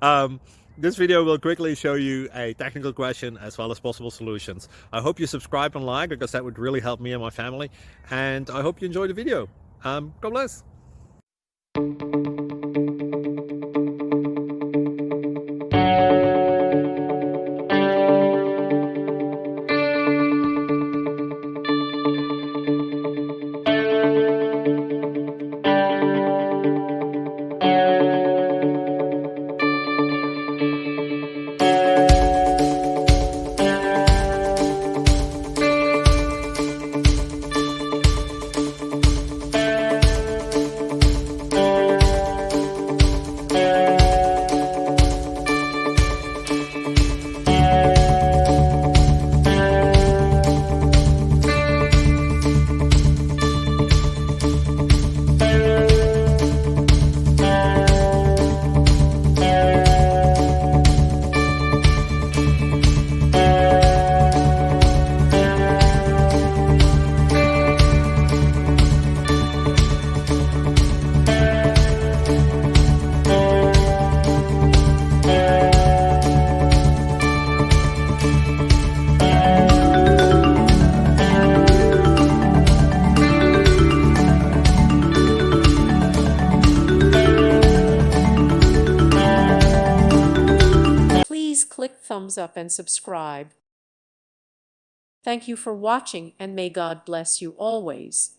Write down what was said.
um, this video will quickly show you a technical question as well as possible solutions. I hope you subscribe and like, because that would really help me and my family. And I hope you enjoy the video. God bless. Please click thumbs up and subscribe. Thank you for watching, and may God bless you always.